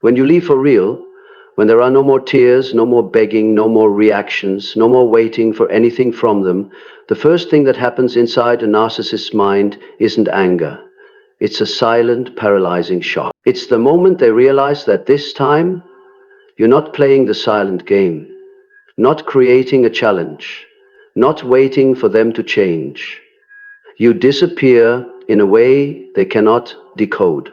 When you leave for real, when there are no more tears, no more begging, no more reactions, no more waiting for anything from them, the first thing that happens inside a narcissist's mind isn't anger. It's a silent, paralyzing shock. It's the moment they realize that this time, you're not playing the silent game, not creating a challenge, not waiting for them to change. You disappear in a way they cannot decode.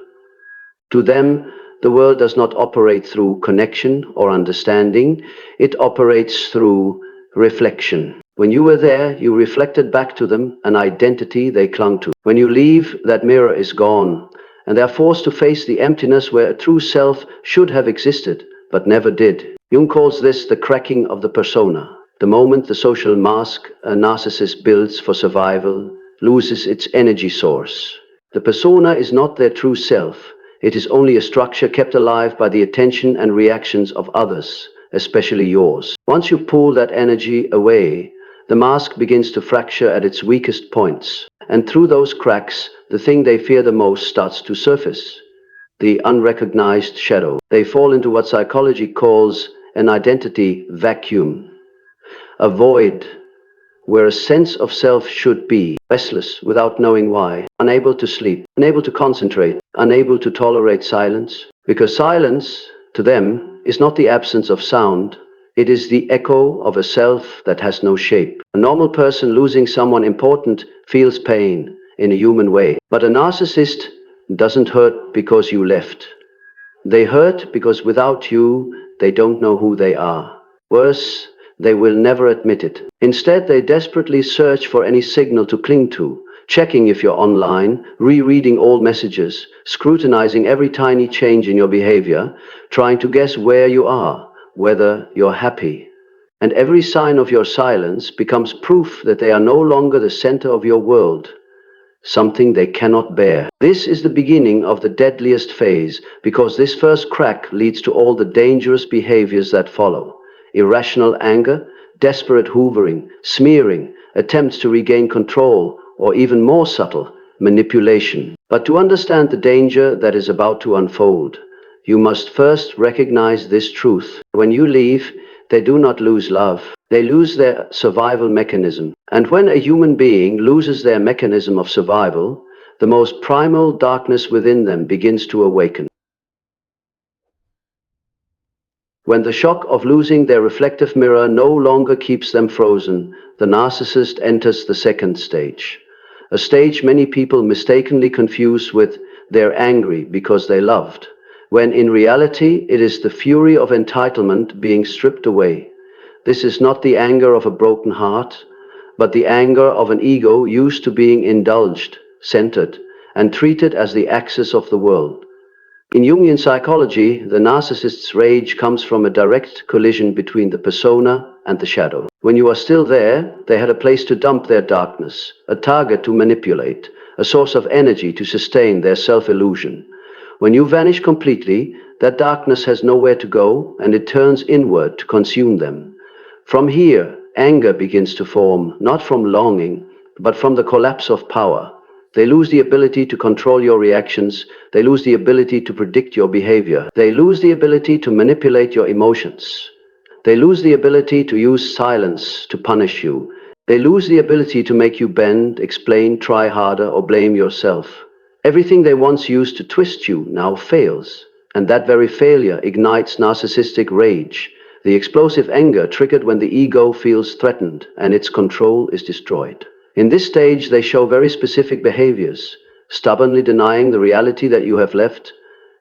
To them, the world does not operate through connection or understanding, it operates through reflection. When you were there, you reflected back to them an identity they clung to. When you leave, that mirror is gone, and they are forced to face the emptiness where a true self should have existed, but never did. Jung calls this the cracking of the persona. The moment the social mask a narcissist builds for survival loses its energy source. The persona is not their true self. It is only a structure kept alive by the attention and reactions of others, especially yours. Once you pull that energy away, the mask begins to fracture at its weakest points. And through those cracks, the thing they fear the most starts to surface. The unrecognized shadow. They fall into what psychology calls an identity vacuum. A void where a sense of self should be, restless without knowing why, unable to sleep, unable to concentrate, unable to tolerate silence. Because silence, to them, is not the absence of sound, it is the echo of a self that has no shape. A normal person losing someone important feels pain in a human way. But a narcissist doesn't hurt because you left. They hurt because without you, they don't know who they are. Worse, they will never admit it. Instead, they desperately search for any signal to cling to, checking if you're online, rereading old messages, scrutinizing every tiny change in your behavior, trying to guess where you are, whether you're happy. And every sign of your silence becomes proof that they are no longer the center of your world, something they cannot bear. This is the beginning of the deadliest phase, because this first crack leads to all the dangerous behaviors that follow. Irrational anger, desperate hoovering, smearing, attempts to regain control, or even more subtle, manipulation. But to understand the danger that is about to unfold, you must first recognize this truth. When you leave, they do not lose love. They lose their survival mechanism. And when a human being loses their mechanism of survival, the most primal darkness within them begins to awaken. When the shock of losing their reflective mirror no longer keeps them frozen, the narcissist enters the second stage. A stage many people mistakenly confuse with they're angry because they loved, when in reality it is the fury of entitlement being stripped away. This is not the anger of a broken heart, but the anger of an ego used to being indulged, centered, and treated as the axis of the world. In Jungian psychology, the narcissist's rage comes from a direct collision between the persona and the shadow. When you are still there, they had a place to dump their darkness, a target to manipulate, a source of energy to sustain their self-illusion. When you vanish completely, that darkness has nowhere to go, and it turns inward to consume them. From here, anger begins to form, not from longing, but from the collapse of power. They lose the ability to control your reactions. They lose the ability to predict your behavior. They lose the ability to manipulate your emotions. They lose the ability to use silence to punish you. They lose the ability to make you bend, explain, try harder, or blame yourself. Everything they once used to twist you now fails, and that very failure ignites narcissistic rage, the explosive anger triggered when the ego feels threatened and its control is destroyed. In this stage, they show very specific behaviors, stubbornly denying the reality that you have left,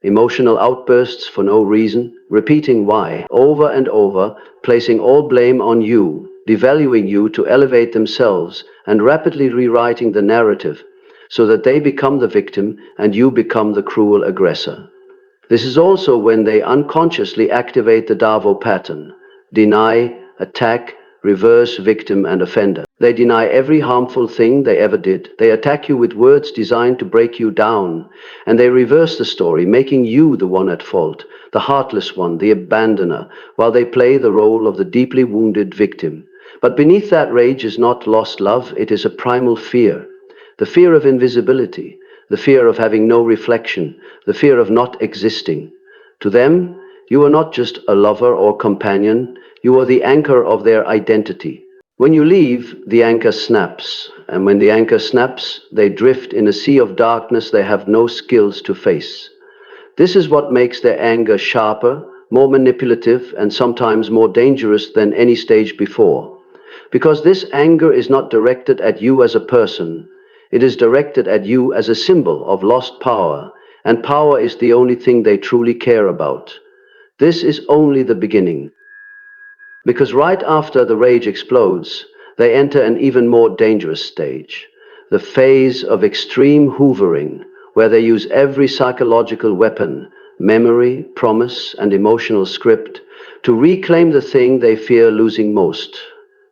emotional outbursts for no reason, repeating why over and over, placing all blame on you, devaluing you to elevate themselves, and rapidly rewriting the narrative so that they become the victim and you become the cruel aggressor. This is also when they unconsciously activate the Davo pattern: deny, attack, reverse, victim, and offender. They deny every harmful thing they ever did. They attack you with words designed to break you down, and they reverse the story, making you the one at fault, the heartless one, the abandoner, while they play the role of the deeply wounded victim. But beneath that rage is not lost love, it is a primal fear. The fear of invisibility, the fear of having no reflection, the fear of not existing. To them, you are not just a lover or companion, you are the anchor of their identity. When you leave, the anchor snaps, and when the anchor snaps, they drift in a sea of darkness they have no skills to face. This is what makes their anger sharper, more manipulative, and sometimes more dangerous than any stage before. Because this anger is not directed at you as a person, it is directed at you as a symbol of lost power, and power is the only thing they truly care about. This is only the beginning. Because right after the rage explodes, they enter an even more dangerous stage, the phase of extreme hoovering, where they use every psychological weapon, memory, promise, and emotional script, to reclaim the thing they fear losing most,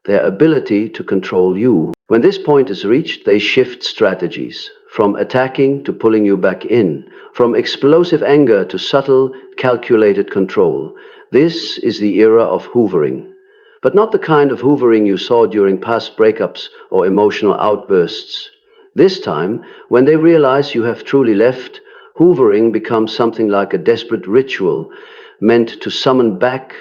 their ability to control you. When this point is reached, they shift strategies, from attacking to pulling you back in, from explosive anger to subtle, calculated control. This is the era of hoovering. But not the kind of hoovering you saw during past breakups or emotional outbursts. This time, when they realize you have truly left, hoovering becomes something like a desperate ritual meant to summon back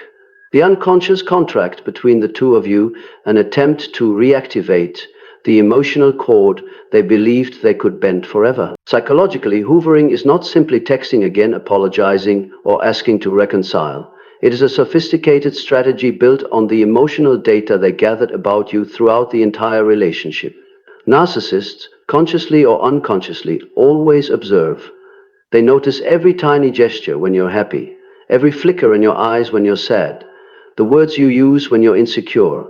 the unconscious contract between the two of you, an attempt to reactivate the emotional cord they believed they could bend forever. Psychologically, hoovering is not simply texting again, apologizing, or asking to reconcile. It is a sophisticated strategy built on the emotional data they gathered about you throughout the entire relationship. Narcissists, consciously or unconsciously, always observe. They notice every tiny gesture when you're happy, every flicker in your eyes when you're sad, the words you use when you're insecure,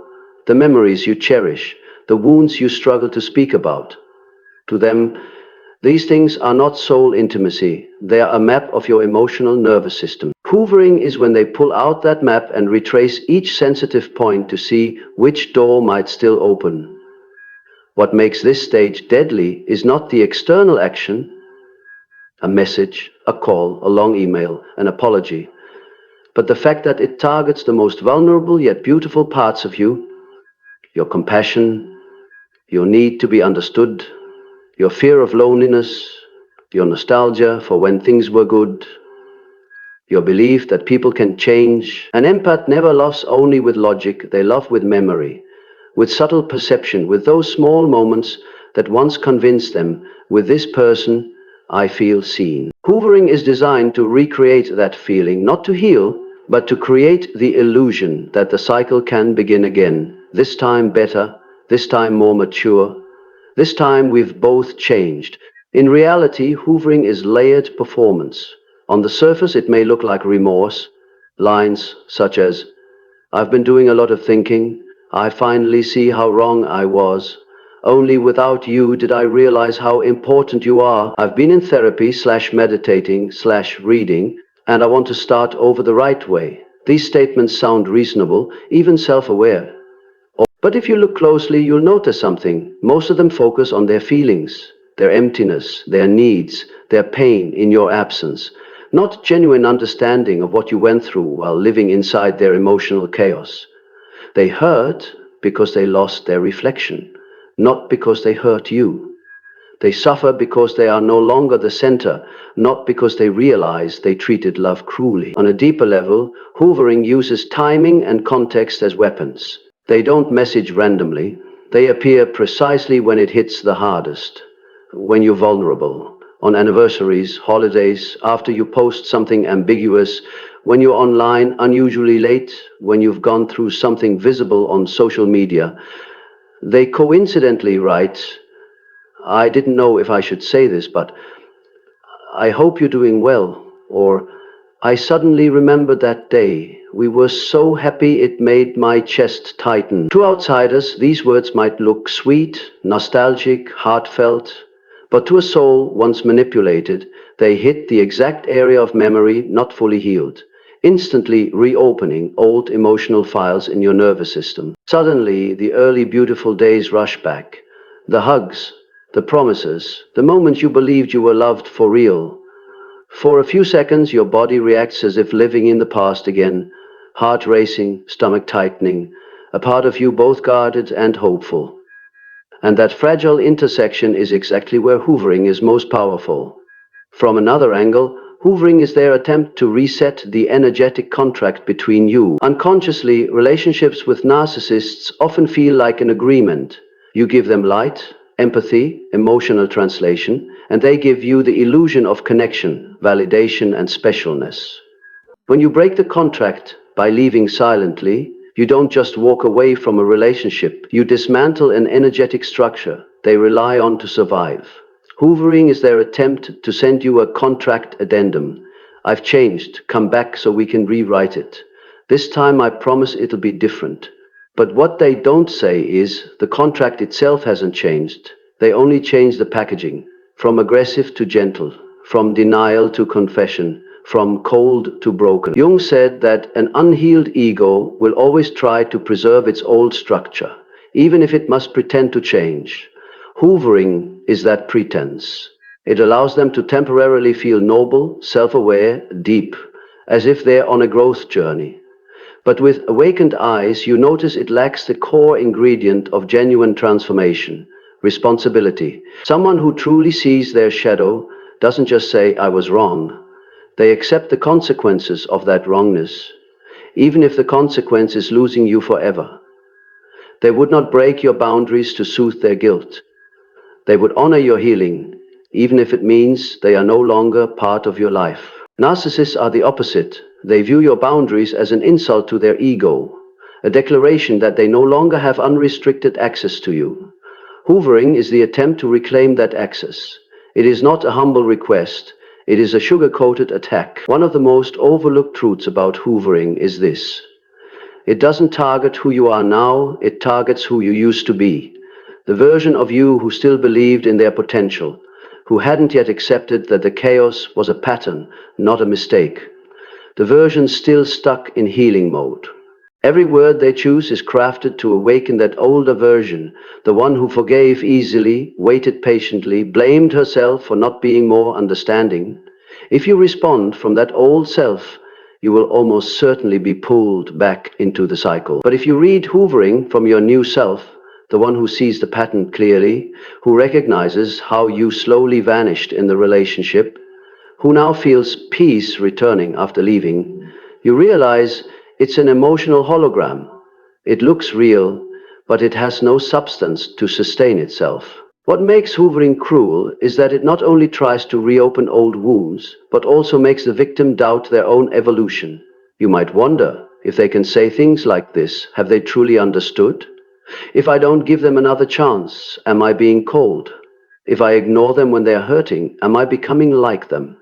the memories you cherish, the wounds you struggle to speak about. To them, these things are not soul intimacy, they are a map of your emotional nervous system. Hoovering is when they pull out that map and retrace each sensitive point to see which door might still open. What makes this stage deadly is not the external action, a message, a call, a long email, an apology, but the fact that it targets the most vulnerable yet beautiful parts of you, your compassion, your need to be understood, your fear of loneliness, your nostalgia for when things were good, your belief that people can change. An empath never loves only with logic, they love with memory, with subtle perception, with those small moments that once convinced them, with this person, I feel seen. Hoovering is designed to recreate that feeling, not to heal, but to create the illusion that the cycle can begin again, this time better, this time more mature, this time we've both changed. In reality, hoovering is layered performance. On the surface, it may look like remorse, lines such as, I've been doing a lot of thinking, I finally see how wrong I was. Only without you did I realize how important you are. I've been in therapy / meditating / reading, and I want to start over the right way. These statements sound reasonable, even self-aware. But if you look closely, you'll notice something. Most of them focus on their feelings, their emptiness, their needs, their pain in your absence, not genuine understanding of what you went through while living inside their emotional chaos. They hurt because they lost their reflection, not because they hurt you. They suffer because they are no longer the center, not because they realize they treated love cruelly. On a deeper level, hoovering uses timing and context as weapons. They don't message randomly. They appear precisely when it hits the hardest, when you're vulnerable, on anniversaries, holidays, after you post something ambiguous, when you're online unusually late, when you've gone through something visible on social media. They coincidentally write, I didn't know if I should say this, but I hope you're doing well, or I suddenly remembered that day. We were so happy it made my chest tighten. To outsiders, these words might look sweet, nostalgic, heartfelt, but to a soul once manipulated, they hit the exact area of memory not fully healed, instantly reopening old emotional files in your nervous system. Suddenly, the early beautiful days rush back. The hugs, the promises, the moments you believed you were loved for real. For a few seconds, your body reacts as if living in the past again, heart racing, stomach tightening, a part of you both guarded and hopeful. And that fragile intersection is exactly where hoovering is most powerful. From another angle, Hoovering is their attempt to reset the energetic contract between you. Unconsciously, relationships with narcissists often feel like an agreement. You give them light, empathy, emotional translation, and they give you the illusion of connection, validation, and specialness. When you break the contract by leaving silently, you don't just walk away from a relationship, you dismantle an energetic structure they rely on to survive. Hoovering is their attempt to send you a contract addendum. I've changed, come back so we can rewrite it. This time I promise it'll be different. But what they don't say is the contract itself hasn't changed. They only change the packaging, from aggressive to gentle, from denial to confession, from cold to broken. Jung said that an unhealed ego will always try to preserve its old structure, even if it must pretend to change. Hoovering is that pretense. It allows them to temporarily feel noble, self-aware, deep, as if they're on a growth journey. But with awakened eyes, you notice it lacks the core ingredient of genuine transformation, responsibility. Someone who truly sees their shadow doesn't just say, I was wrong. They accept the consequences of that wrongness, even if the consequence is losing you forever. They would not break your boundaries to soothe their guilt. They would honor your healing, even if it means they are no longer part of your life. Narcissists are the opposite. They view your boundaries as an insult to their ego, a declaration that they no longer have unrestricted access to you. Hoovering is the attempt to reclaim that access. It is not a humble request. It is a sugar-coated attack. One of the most overlooked truths about hoovering is this. It doesn't target who you are now, it targets who you used to be. The version of you who still believed in their potential, who hadn't yet accepted that the chaos was a pattern, not a mistake. The version still stuck in healing mode. Every word they choose is crafted to awaken that older version, the one who forgave easily, waited patiently, blamed herself for not being more understanding. If you respond from that old self, you will almost certainly be pulled back into the cycle. But if you read Hoovering from your new self, the one who sees the pattern clearly, who recognizes how you slowly vanished in the relationship, who now feels peace returning after leaving, you realize it's an emotional hologram. It looks real, but it has no substance to sustain itself. What makes hoovering cruel is that it not only tries to reopen old wounds, but also makes the victim doubt their own evolution. You might wonder if they can say things like this, have they truly understood? If I don't give them another chance, am I being cold? If I ignore them when they are hurting, am I becoming like them?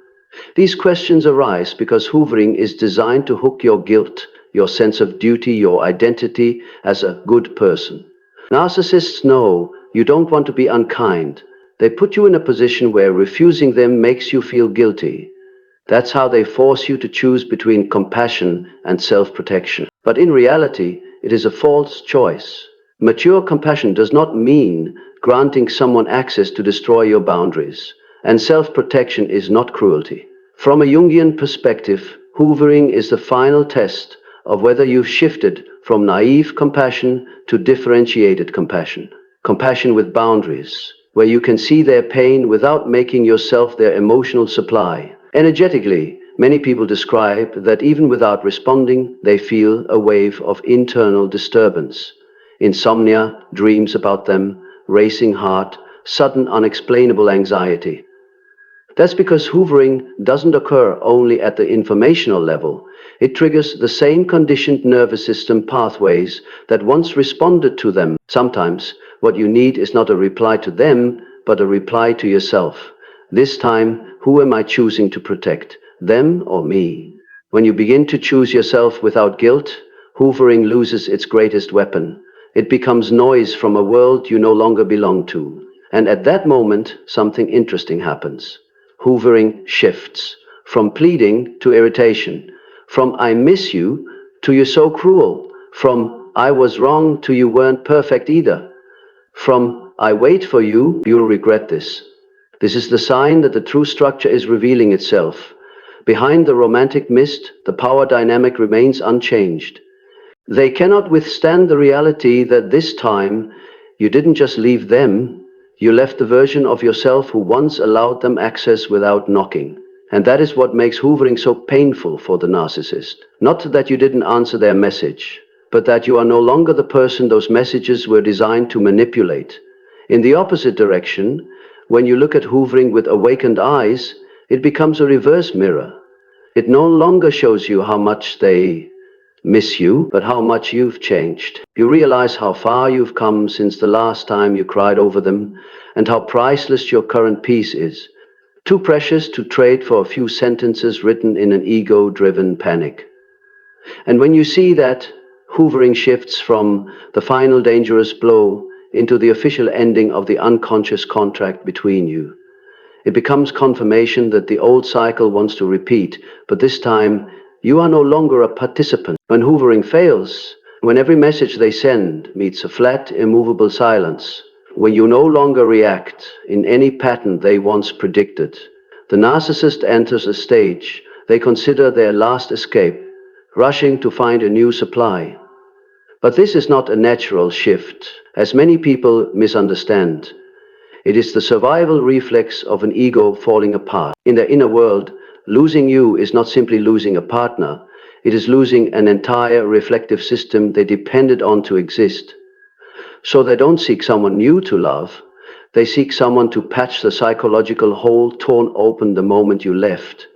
These questions arise because hoovering is designed to hook your guilt, your sense of duty, your identity as a good person. Narcissists know you don't want to be unkind. They put you in a position where refusing them makes you feel guilty. That's how they force you to choose between compassion and self-protection. But in reality, it is a false choice. Mature compassion does not mean granting someone access to destroy your boundaries, and self-protection is not cruelty. From a Jungian perspective, hoovering is the final test of whether you've shifted from naive compassion to differentiated compassion. Compassion with boundaries, where you can see their pain without making yourself their emotional supply. Energetically, many people describe that even without responding, they feel a wave of internal disturbance. Insomnia, dreams about them, racing heart, sudden unexplainable anxiety. That's because hoovering doesn't occur only at the informational level. It triggers the same conditioned nervous system pathways that once responded to them. Sometimes what you need is not a reply to them, but a reply to yourself. This time, who am I choosing to protect, them or me? When you begin to choose yourself without guilt, hoovering loses its greatest weapon. It becomes noise from a world you no longer belong to. And at that moment, something interesting happens. Hoovering shifts from pleading to irritation, from I miss you to you're so cruel, from I was wrong to you weren't perfect either, from I wait for you, you'll regret this. This is the sign that the true structure is revealing itself. Behind the romantic mist, the power dynamic remains unchanged. They cannot withstand the reality that this time you didn't just leave them, you left the version of yourself who once allowed them access without knocking. And that is what makes hoovering so painful for the narcissist. Not that you didn't answer their message, but that you are no longer the person those messages were designed to manipulate. In the opposite direction, when you look at hoovering with awakened eyes, it becomes a reverse mirror. It no longer shows you how much they miss you, but how much you've changed. You realize how far you've come since the last time you cried over them, and how priceless your current peace is. Too precious to trade for a few sentences written in an ego-driven panic. And when you see that, hoovering shifts from the final dangerous blow into the official ending of the unconscious contract between you. It becomes confirmation that the old cycle wants to repeat, but this time you are no longer a participant. When hoovering fails, when every message they send meets a flat, immovable silence, when you no longer react in any pattern they once predicted, the narcissist enters a stage they consider their last escape, rushing to find a new supply. But this is not a natural shift, as many people misunderstand. It is the survival reflex of an ego falling apart. In their inner world, losing you is not simply losing a partner, it is losing an entire reflective system they depended on to exist. So they don't seek someone new to love, they seek someone to patch the psychological hole torn open the moment you left.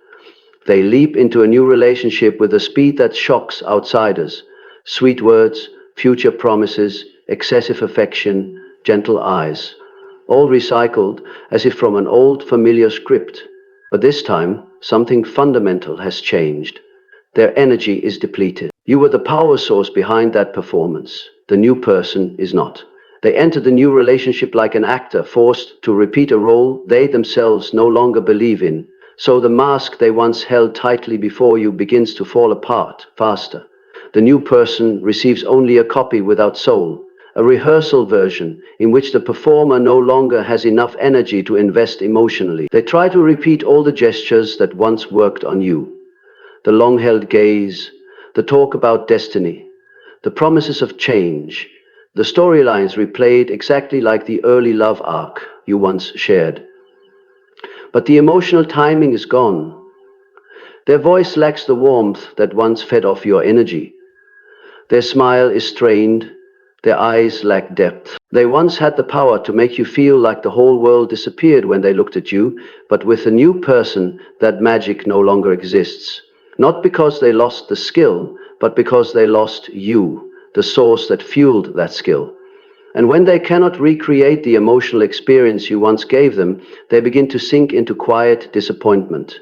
They leap into a new relationship with a speed that shocks outsiders. Sweet words, future promises, excessive affection, gentle eyes. All recycled as if from an old familiar script. But this time, something fundamental has changed. Their energy is depleted. You were the power source behind that performance. The new person is not. They enter the new relationship like an actor forced to repeat a role they themselves no longer believe in. So the mask they once held tightly before you begins to fall apart faster. The new person receives only a copy without soul, a rehearsal version in which the performer no longer has enough energy to invest emotionally. They try to repeat all the gestures that once worked on you. The long-held gaze, the talk about destiny, the promises of change, the storylines replayed exactly like the early love arc you once shared. But the emotional timing is gone. Their voice lacks the warmth that once fed off your energy. Their smile is strained. Their eyes lack depth. They once had the power to make you feel like the whole world disappeared when they looked at you, but with a new person, that magic no longer exists. Not because they lost the skill, but because they lost you, the source that fueled that skill. And when they cannot recreate the emotional experience you once gave them, they begin to sink into quiet disappointment.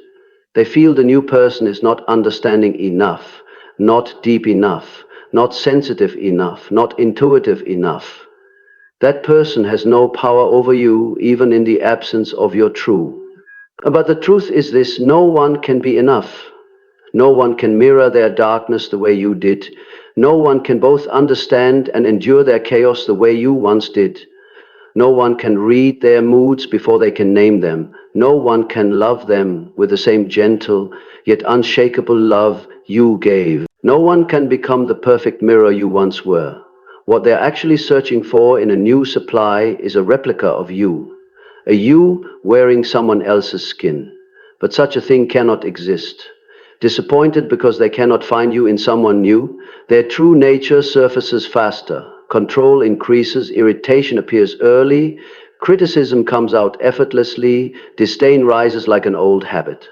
They feel the new person is not understanding enough, not deep enough, not sensitive enough, not intuitive enough. That person has no power over you, even in the absence of your true. But the truth is this: no one can be enough. No one can mirror their darkness the way you did. No one can both understand and endure their chaos the way you once did. No one can read their moods before they can name them. No one can love them with the same gentle yet unshakable love you gave. No one can become the perfect mirror you once were. What they're actually searching for in a new supply is a replica of you. A you wearing someone else's skin. But such a thing cannot exist. Disappointed because they cannot find you in someone new, their true nature surfaces faster. Control increases, irritation appears early, criticism comes out effortlessly, disdain rises like an old habit.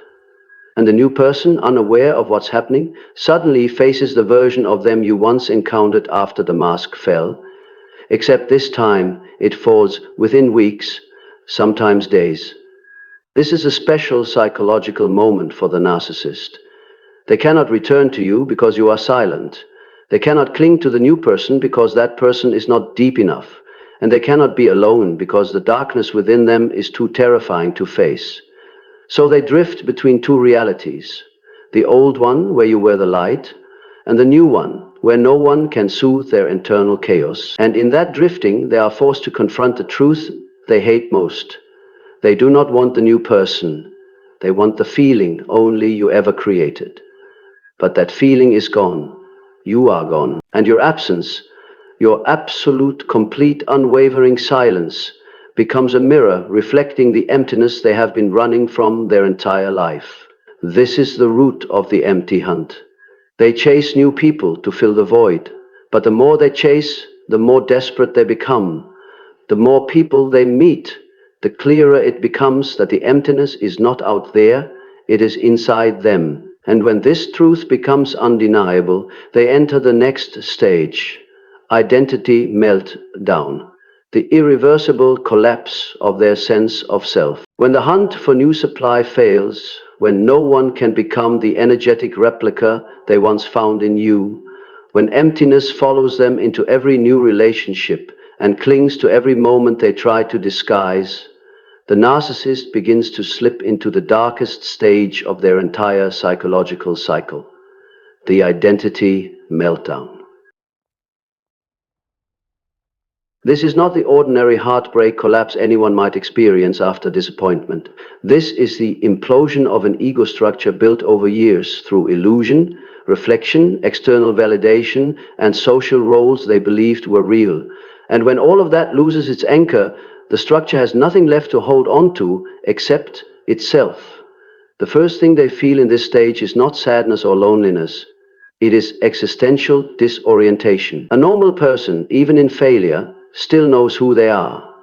And the new person, unaware of what's happening, suddenly faces the version of them you once encountered after the mask fell, except this time it falls within weeks, sometimes days. This is a special psychological moment for the narcissist. They cannot return to you because you are silent. They cannot cling to the new person because that person is not deep enough. And they cannot be alone because the darkness within them is too terrifying to face. So they drift between two realities. The old one, where you were the light, and the new one, where no one can soothe their internal chaos. And in that drifting, they are forced to confront the truth they hate most. They do not want the new person. They want the feeling only you ever created. But that feeling is gone. You are gone. And your absence, your absolute, complete, unwavering silence, becomes a mirror reflecting the emptiness they have been running from their entire life. This is the root of the empty hunt. They chase new people to fill the void, but the more they chase, the more desperate they become. The more people they meet, the clearer it becomes that the emptiness is not out there, it is inside them. And when this truth becomes undeniable, they enter the next stage, identity meltdown, the irreversible collapse of their sense of self. When the hunt for new supply fails, when no one can become the energetic replica they once found in you, when emptiness follows them into every new relationship and clings to every moment they try to disguise, the narcissist begins to slip into the darkest stage of their entire psychological cycle, the identity meltdown. This is not the ordinary heartbreak collapse anyone might experience after disappointment. This is the implosion of an ego structure built over years through illusion, reflection, external validation, and social roles they believed were real. And when all of that loses its anchor, the structure has nothing left to hold on to except itself. The first thing they feel in this stage is not sadness or loneliness. It is existential disorientation. A normal person, even in failure, still knows who they are,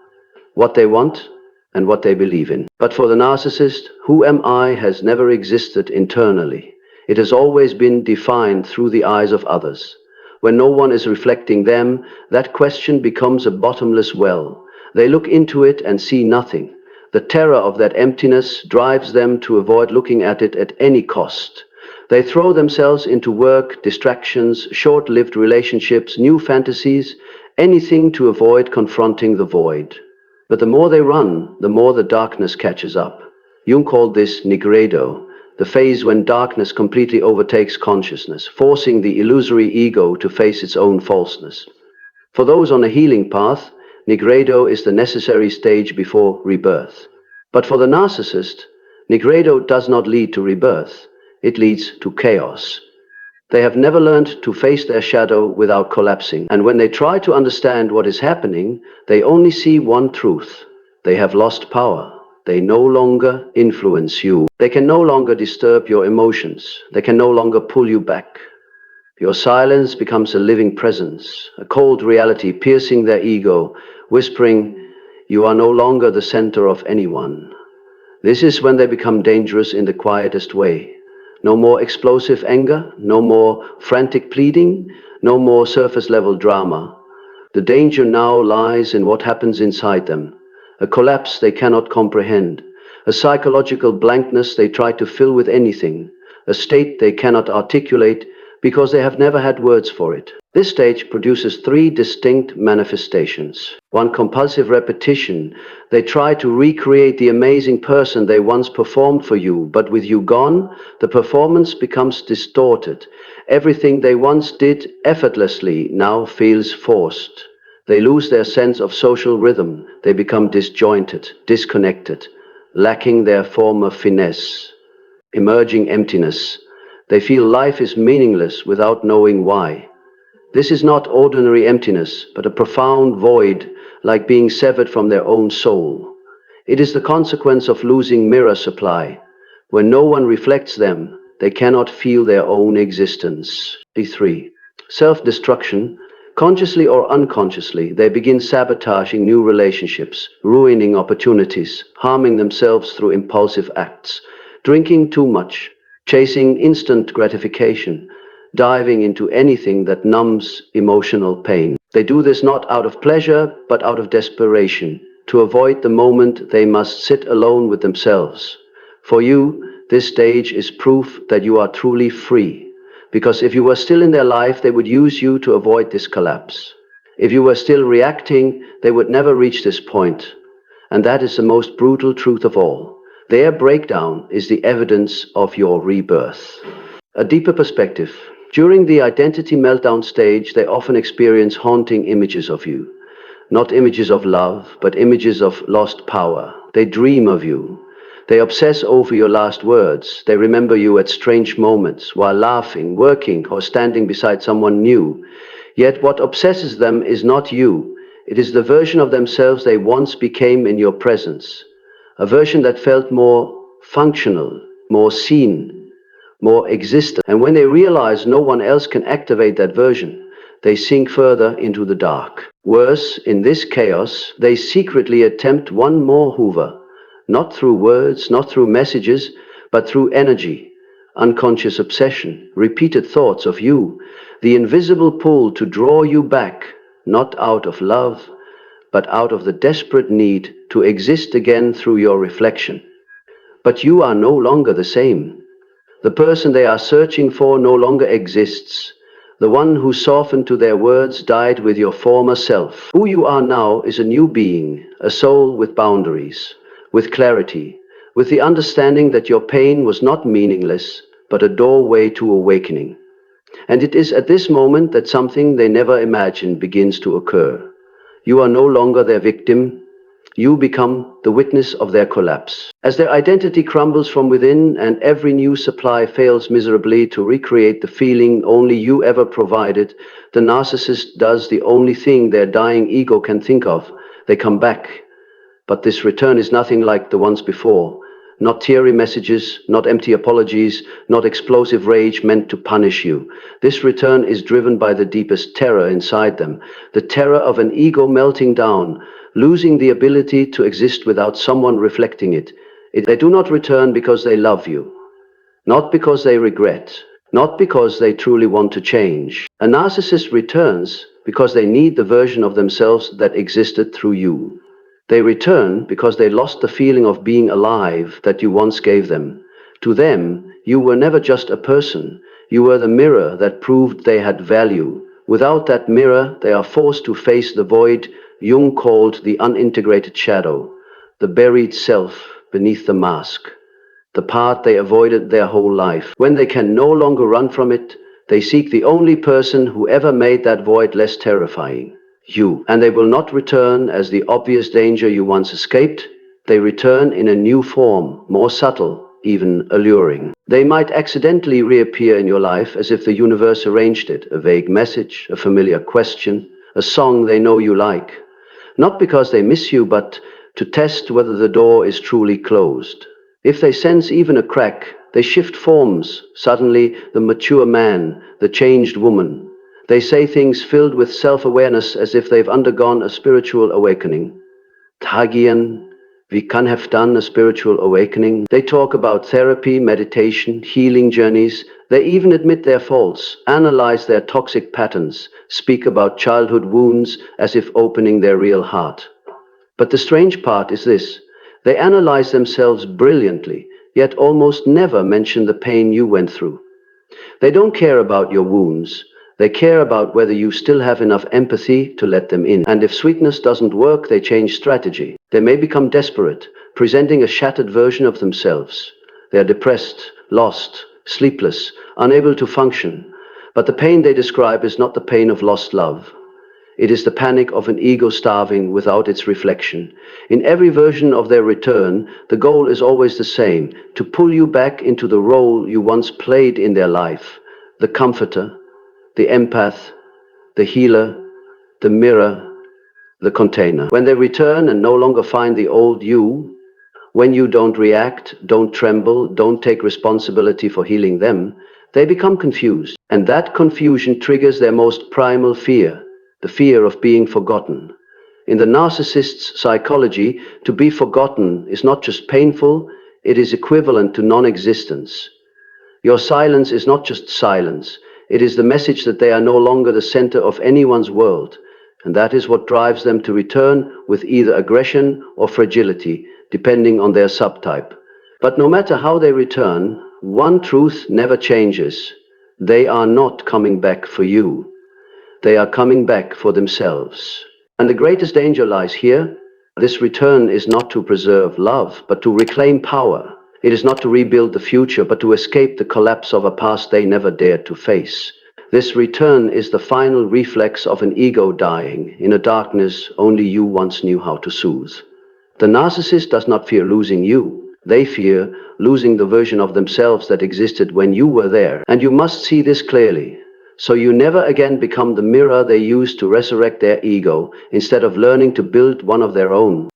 what they want, and what they believe in. But for the narcissist, who am I has never existed internally. It has always been defined through the eyes of others. When no one is reflecting them, that question becomes a bottomless well. They look into it and see nothing. The terror of that emptiness drives them to avoid looking at it at any cost. They throw themselves into work, distractions, short-lived relationships, new fantasies, anything to avoid confronting the void. But the more they run, the more the darkness catches up. Jung called this nigredo, the phase when darkness completely overtakes consciousness, forcing the illusory ego to face its own falseness. For those on a healing path, nigredo is the necessary stage before rebirth. But for the narcissist, nigredo does not lead to rebirth. It leads to chaos. They have never learned to face their shadow without collapsing. And when they try to understand what is happening, they only see one truth. They have lost power. They no longer influence you. They can no longer disturb your emotions. They can no longer pull you back. Your silence becomes a living presence, a cold reality piercing their ego, whispering, "You are no longer the center of anyone." This is when they become dangerous in the quietest way. No more explosive anger, no more frantic pleading, no more surface-level drama. The danger now lies in what happens inside them, a collapse they cannot comprehend, a psychological blankness they try to fill with anything, a state they cannot articulate because they have never had words for it. This stage produces three distinct manifestations. One, compulsive repetition. They try to recreate the amazing person they once performed for you, but with you gone, the performance becomes distorted. Everything they once did effortlessly now feels forced. They lose their sense of social rhythm. They become disjointed, disconnected, lacking their former finesse. Emerging emptiness. They feel life is meaningless without knowing why. This is not ordinary emptiness, but a profound void, like being severed from their own soul. It is the consequence of losing mirror supply. When no one reflects them, they cannot feel their own existence. 3. Self-destruction. Consciously or unconsciously, they begin sabotaging new relationships, ruining opportunities, harming themselves through impulsive acts, drinking too much, chasing instant gratification, diving into anything that numbs emotional pain. They do this not out of pleasure, but out of desperation. To avoid the moment, they must sit alone with themselves. For you, this stage is proof that you are truly free, because if you were still in their life, they would use you to avoid this collapse. If you were still reacting, they would never reach this point. And that is the most brutal truth of all. Their breakdown is the evidence of your rebirth. A deeper perspective. During the identity meltdown stage, they often experience haunting images of you. Not images of love, but images of lost power. They dream of you. They obsess over your last words. They remember you at strange moments while laughing, working, or standing beside someone new. Yet what obsesses them is not you. It is the version of themselves they once became in your presence. A version that felt more functional, more seen, more existent. And when they realize no one else can activate that version, they sink further into the dark. Worse, in this chaos, they secretly attempt one more hoover, not through words, not through messages, but through energy, unconscious obsession, repeated thoughts of you, the invisible pull to draw you back, not out of love, but out of the desperate need to exist again through your reflection. But you are no longer the same. The person they are searching for no longer exists. The one who softened to their words died with your former self. Who you are now is a new being, a soul with boundaries, with clarity, with the understanding that your pain was not meaningless, but a doorway to awakening. And it is at this moment that something they never imagined begins to occur. You are no longer their victim. You become the witness of their collapse. As their identity crumbles from within and every new supply fails miserably to recreate the feeling only you ever provided, the narcissist does the only thing their dying ego can think of. They come back. But this return is nothing like the ones before. Not teary messages, not empty apologies, not explosive rage meant to punish you. This return is driven by the deepest terror inside them, the terror of an ego melting down, losing the ability to exist without someone reflecting it. They do not return because they love you, not because they regret, not because they truly want to change. A narcissist returns because they need the version of themselves that existed through you. They return because they lost the feeling of being alive that you once gave them. To them, you were never just a person. You were the mirror that proved they had value. Without that mirror, they are forced to face the void Jung called the unintegrated shadow, the buried self beneath the mask, the part they avoided their whole life. When they can no longer run from it, they seek the only person who ever made that void less terrifying. You. And they will not return as the obvious danger you once escaped. They return in a new form, more subtle, even alluring. They might accidentally reappear in your life as if the universe arranged it, a vague message, a familiar question, a song they know you like. Not because they miss you, but to test whether the door is truly closed. If they sense even a crack, they shift forms. Suddenly, the mature man, the changed woman. They say things filled with self-awareness as if they've undergone a spiritual awakening. Tagian, we can have done a spiritual awakening. They talk about therapy, meditation, healing journeys. They even admit their faults, analyze their toxic patterns, speak about childhood wounds as if opening their real heart. But the strange part is this. They analyze themselves brilliantly, yet almost never mention the pain you went through. They don't care about your wounds. They care about whether you still have enough empathy to let them in. And if sweetness doesn't work, they change strategy. They may become desperate, presenting a shattered version of themselves. They are depressed, lost, sleepless, unable to function. But the pain they describe is not the pain of lost love. It is the panic of an ego starving without its reflection. In every version of their return, the goal is always the same, to pull you back into the role you once played in their life, the comforter, the empath, the healer, the mirror, the container. When they return and no longer find the old you, when you don't react, don't tremble, don't take responsibility for healing them, they become confused. And that confusion triggers their most primal fear, the fear of being forgotten. In the narcissist's psychology, to be forgotten is not just painful, it is equivalent to non-existence. Your silence is not just silence. It is the message that they are no longer the center of anyone's world. And that is what drives them to return with either aggression or fragility, depending on their subtype. But no matter how they return, one truth never changes. They are not coming back for you. They are coming back for themselves. And the greatest danger lies here. This return is not to preserve love, but to reclaim power. It is not to rebuild the future, but to escape the collapse of a past they never dared to face. This return is the final reflex of an ego dying in a darkness only you once knew how to soothe. The narcissist does not fear losing you. They fear losing the version of themselves that existed when you were there. And you must see this clearly. So you never again become the mirror they use to resurrect their ego, instead of learning to build one of their own.